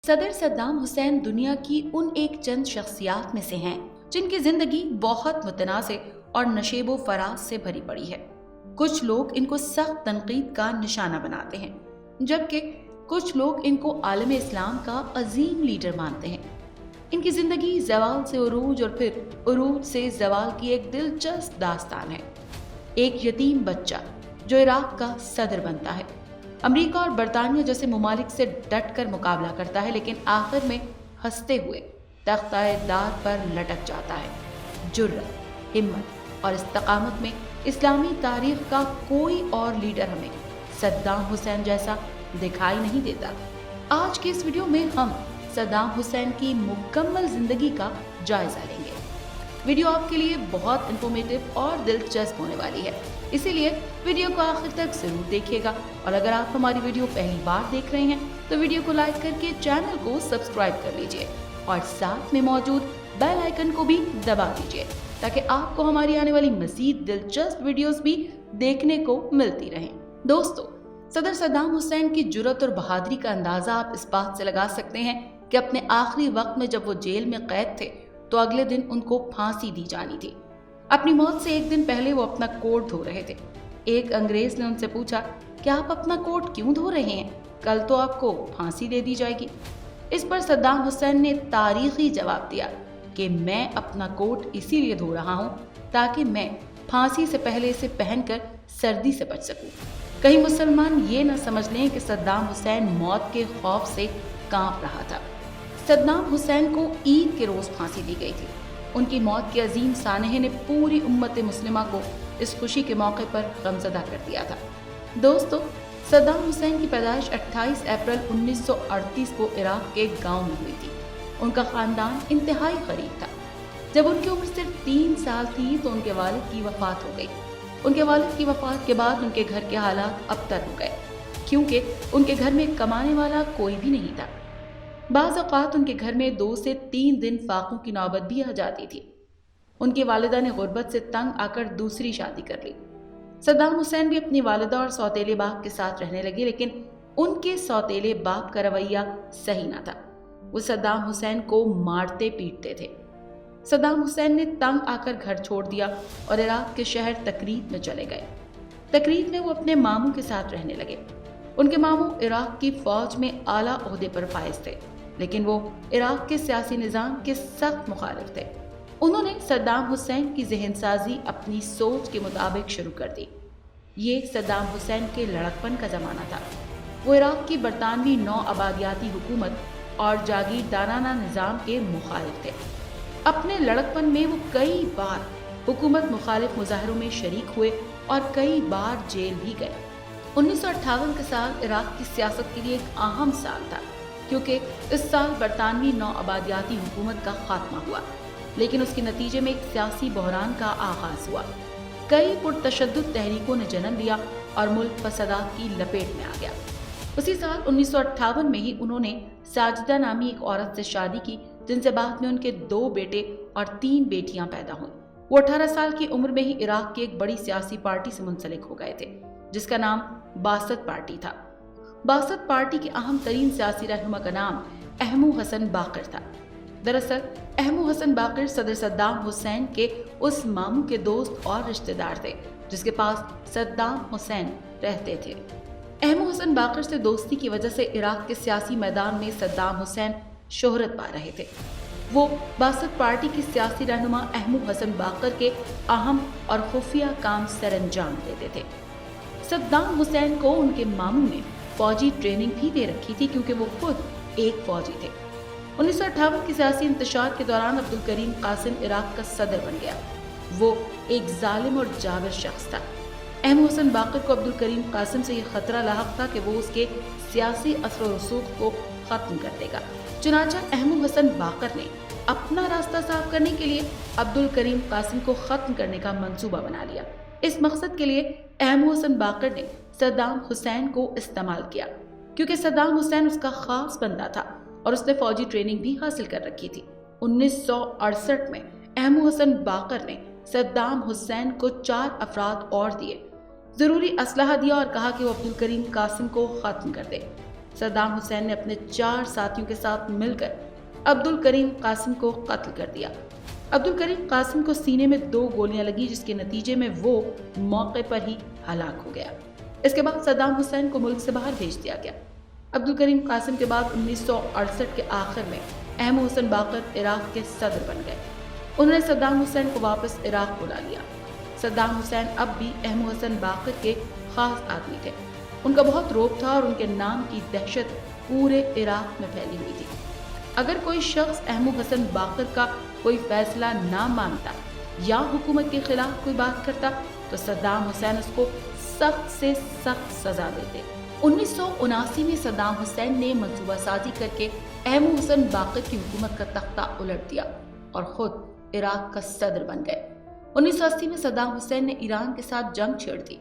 सदर सद्दाम हुसैन दुनिया की उन एक चंद शख्सियात में से हैं जिनकी जिंदगी बहुत मुतनाज़ और नशेबो फराज से भरी पड़ी है। कुछ लोग इनको सख्त तनकीद का निशाना बनाते हैं, जबकि कुछ लोग इनको आलम इस्लाम का अजीम लीडर मानते हैं। इनकी जिंदगी ज़वाल से उरूज और फिर उरूज से ज़वाल की एक दिलचस्प दास्तान है। एक यतीम बच्चा जो इराक का सदर बनता है, अमेरिका और बरतानिया जैसे ममालिक से डट कर मुकाबला करता है, लेकिन आखिर में हंसते हुए तख्ता-ए-दार पर लटक जाता है। जुर्रत, हिम्मत और इस्तकामत में इस्लामी तारीख का कोई और लीडर हमें सद्दाम हुसैन जैसा दिखाई नहीं देता। आज के इस वीडियो में हम सद्दाम हुसैन की मुकम्मल जिंदगी का जायजा लेंगे। वीडियो आपके लिए बहुत इंफॉर्मेटिव और दिलचस्प होने वाली है, इसीलिए वीडियो को आखिर तक जरूर देखिएगा। और अगर आप हमारी वीडियो पहली बार देख रहे हैं तो वीडियो को लाइक करके चैनल को सब्सक्राइब कर लीजिए और साथ में मौजूद बेल आइकन को भी दबा दीजिए ताकि आपको हमारी आने वाली मजीद दिलचस्प वीडियोस भी देखने को मिलती रहें। दोस्तों, सदर सद्दाम हुसैन की जुर्रत और बहादुरी का अंदाजा आप इस बात से लगा सकते हैं कि अपने आखिरी वक्त में जब वो जेल में कैद थे तो अगले दिन उनको फांसी दी जानी थी। अपनी मौत से एक दिन पहले वो अपना कोट धो रहे थे। एक अंग्रेज ने उनसे पूछा कि आप अपना कोट क्यों धो रहे हैं, कल तो आपको फांसी दे दी जाएगी। इस पर सद्दाम हुसैन ने तारीखी जवाब दिया कि मैं अपना कोट इसीलिए धो रहा हूँ ताकि मैं फांसी से पहले इसे पहनकर सर्दी से बच सकूं। कहीं मुसलमान ये न समझ लें कि सद्दाम हुसैन मौत के खौफ से कांप रहा था। सद्दाम हुसैन को ईद के रोज फांसी दी गई थी। उनकी मौत के अजीम सानहे ने पूरी उम्मत मुस्लिमा को इस खुशी के मौके पर गमज़दा कर दिया था। दोस्तों, सद्दाम हुसैन की पैदाइश 28 अप्रैल 1938 को इराक के एक गांव में हुई थी। उनका खानदान इंतहाई गरीब था। जब उनकी उम्र सिर्फ 3 साल थी तो उनके वालिद की वफात हो गई। उनके वालिद की वफात के बाद उनके घर के हालात अबतर हो गए, क्योंकि उनके घर में कमाने वाला कोई भी नहीं था। बाज़ औक़ात उनके घर में 2 से 3 दिन फाकों की नौबत भी आ जाती थी। उनकी वालिदा ने गुर्बत से तंग आकर दूसरी शादी कर ली। सद्दाम हुसैन भी अपनी वालिदा और सौतेले बाप के साथ रहने लगे, लेकिन उनके सौतेले बाप का रवैया सही ना था। वो सद्दाम हुसैन को मारते पीटते थे। सद्दाम हुसैन ने तंग आकर घर छोड़ दिया और इराक के शहर तकरीत में चले गए। तकरीत में वो अपने मामू के साथ रहने लगे। उनके मामू इराक की फौज में आला ओहदे पर फाइज थे, लेकिन वो इराक के सियासी निज़ाम के सख्त मुखालिफ थे। उन्होंने सद्दाम हुसैन की जहनसाजी अपनी सोच के मुताबिक शुरू कर दी। ये सद्दाम हुसैन के लड़कपन का ज़माना था। वो इराक की बरतानवी नौ आबादियाती हुकूमत और जागीरदाराना निज़ाम के मुखालिफ थे। अपने लड़कपन में वो कई बार हुकूमत मुखालिफ मुजाहरों में शरीक हुए और कई बार जेल भी गए। 1958 का साल इराक की सियासत के लिए एक अहम साल था, क्योंकि इस साल बरतानवी नौ आबादियाती हुकूमत का खात्मा हुआ, लेकिन उसके नतीजे में एक सियासी बहरान का आगाज हुआ। कई पुरतशद्दुद तहरीकों ने जन्म लिया और मुल्क फसादात की लपेट में आ गया। उसी साल 1958 में ही उन्होंने साजिदा नामी एक औरत से शादी की, जिनसे बाद में उनके 2 बेटे और 3 बेटियां पैदा हुईं। वो 18 साल की उम्र में ही इराक की एक बड़ी सियासी पार्टी से मुंसलिक हो गए थे, जिसका नाम बासत पार्टी था। बासत पार्टी के अहम तरीन सियासी रहनुमा का नाम अहमू हसन बाकर था। दरअसल अहमू हसन बाकर सदर सद्दाम हुसैन के उस मामू के दोस्त और रिश्तेदार थे जिसके पास सद्दाम हुसैन रहते थे। अहमू हसन बाकर से दोस्ती की वजह से इराक के सियासी मैदान में सद्दाम हुसैन शोहरत पा रहे थे। वो बासत पार्टी की सियासी रहनुमा अहमू हसन बाकर के अहम और खुफिया काम सरअंजाम देते थे। सद्दाम हुसैन को उनके मामू ने फौजी ट्रेनिंग भी दे रखी थी, क्योंकि वो खुद एक फौजी थे। 1958 की सियासी इंतशार के दौरान अब्दुल करीम कासिम इराक का सदर बन गया। वो एक जालिम और जाबिर शख्स था। अहमू हसन बाकर को अब्दुल करीम कासिम से यह खतरा लाहक था कि वो उसके सियासी असर व रसूख को खत्म कर देगा। चुनांचे अहमू हसन बाकर ने अपना रास्ता साफ करने के लिए अब्दुल करीम कासिम को खत्म करने का मंसूबा बना लिया। इस मकसद के लिए अहमू हसन बाकर ने सद्दाम हुसैन को इस्तेमाल किया, क्योंकि सद्दाम हुसैन उसका खास बंदा था और उसने फौजी ट्रेनिंग भी हासिल कर रखी थी। 1968 में अहमू हसन बाकर ने सद्दाम हुसैन को 4 अफराद और दिए, जरूरी असलहा दिया और कहा कि वो अब्दुल करीम कासिम को खत्म कर दे। सद्दाम हुसैन ने अपने 4 साथियों के साथ मिलकर अब्दुल करीम कासिम को कत्ल कर दिया। अब्दुल करीम कासिम को सीने में 2 गोलियां लगी, जिसके नतीजे में वो मौके पर ही हलाक हो गया। इसके बाद सद्दाम हुसैन को मुल्क से बाहर भेज दिया गया। अब्दुल करीम कासिम के बाद 1968 के आखिर में अहमद हुसैन बाकर इराक के सदर बन गए। उन्होंने सद्दाम हुसैन को वापस इराक बुला लिया। सद्दाम हुसैन अब भी अहमद हुसैन बाकर के खास आदमी थे। उनका बहुत रौब था और उनके नाम की दहशत पूरे इराक में फैली हुई थी। अगर कोई शख्स अहमद हुसैन बाकर का कोई फैसला ना मानता या हुकूमत के खिलाफ कोई बात करता तो सद्दाम हुसैन उसको सख्त से सख्त सजा देते। 1979 में सद्दाम हुसैन ने मंसूबासाजी करके अहमद हुसैन बाकर की हुकूमत का तख्ता उलट दिया और खुद इराक का सदर बन गए। 1980 में सद्दाम हुसैन ने ईरान के साथ जंग छेड़ दी।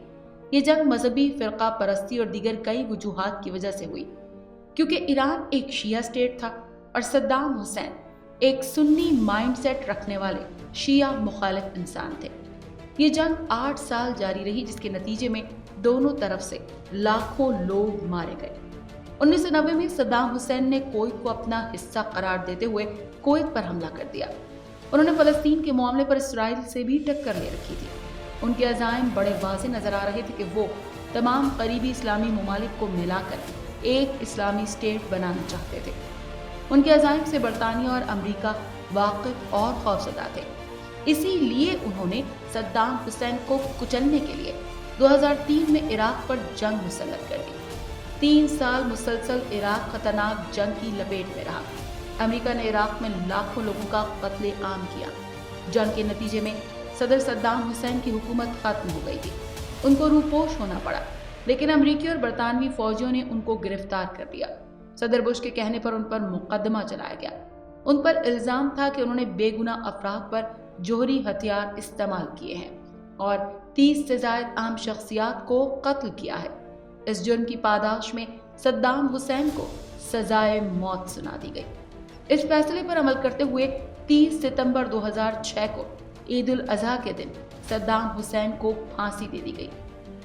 ये जंग मजहबी फिरका परस्ती और दीगर कई वजूहात की वजह से हुई, क्योंकि ईरान एक शिया स्टेट था और सद्दाम हुसैन एक सुन्नी माइंडसेट रखने वाले शिया मुखालिफ इंसान थे। ये जंग 8 साल जारी रही, जिसके नतीजे में दोनों तरफ से लाखों लोग मारे गए। 1990 में सद्दाम हुसैन ने कुवैत को अपना हिस्सा करार देते हुए कुवैत पर हमला कर दिया। उन्होंने फलस्तीन के मामले पर इसराइल से भी टक्कर ले रखी थी। उनके अज़ाइम बड़े वाज़ेह नजर आ रहे थे कि वो तमाम करीबी इस्लामी ममालिक को मिलाकर एक इस्लामी स्टेट बनाना चाहते थे। उनके अज़ाइम से बरतानिया और अमेरिका वाकिफ और खौफज़दा थे। इसीलिए उन्होंने सद्दाम हुसैन को कुचलने के लिए 2003 में इराक पर जंग मुसल्लत कर दी। 3 साल मुसलसल इराक खतरनाक जंग की लपेट में रहा। अमेरिका ने इराक में लाखों लोगों का कत्ले आम किया। जंग के नतीजे में सदर सद्दाम हुसैन की हुकूमत खत्म हो गई थी। उनको रूपोश होना पड़ा, लेकिन अमेरिकी और बरतानवी फौजियों ने उनको गिरफ्तार कर लिया। सदर बुश के कहने पर उन पर मुकदमा चलाया गया। उन पर इल्जाम था कि उन्होंने बेगुनाह अफराद पर जोहरी हथियार इस्तेमाल किए हैं और 30 से ज्यादा आम शख्सियात को कत्ल किया है। इस जुर्म की पादाश में सद्दाम हुसैन को सजाए मौत सुना दी गई। इस फैसले पर अमल करते हुए 30 सितंबर 2006 को ईद उल अजहा के दिन सद्दाम हुसैन को फांसी दे दी गई।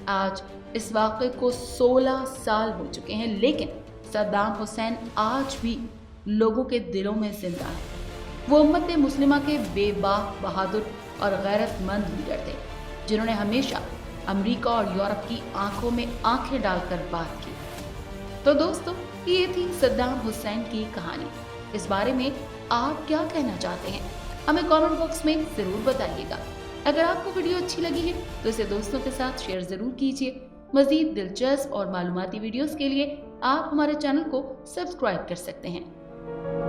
आज इस वाक़े को 16 साल हो चुके हैं, लेकिन सद्दाम हुसैन आज भी लोगों के दिलों में जिंदा है। वो उम्मत मुस्लिमा के बेबाक, बहादुर और गैरतमंद लीडर थे, जिन्होंने हमेशा अमेरिका और यूरोप की आंखों में आंखें डालकर बात की। तो दोस्तों, ये थी सद्दाम हुसैन की कहानी। इस बारे में आप क्या कहना चाहते हैं, हमें कमेंट बॉक्स में जरूर बताइएगा। अगर आपको वीडियो अच्छी लगी है तो इसे दोस्तों के साथ शेयर जरूर कीजिए। मजीद दिलचस्प और मालूमाती वीडियोस के लिए आप हमारे चैनल को सब्सक्राइब कर सकते हैं।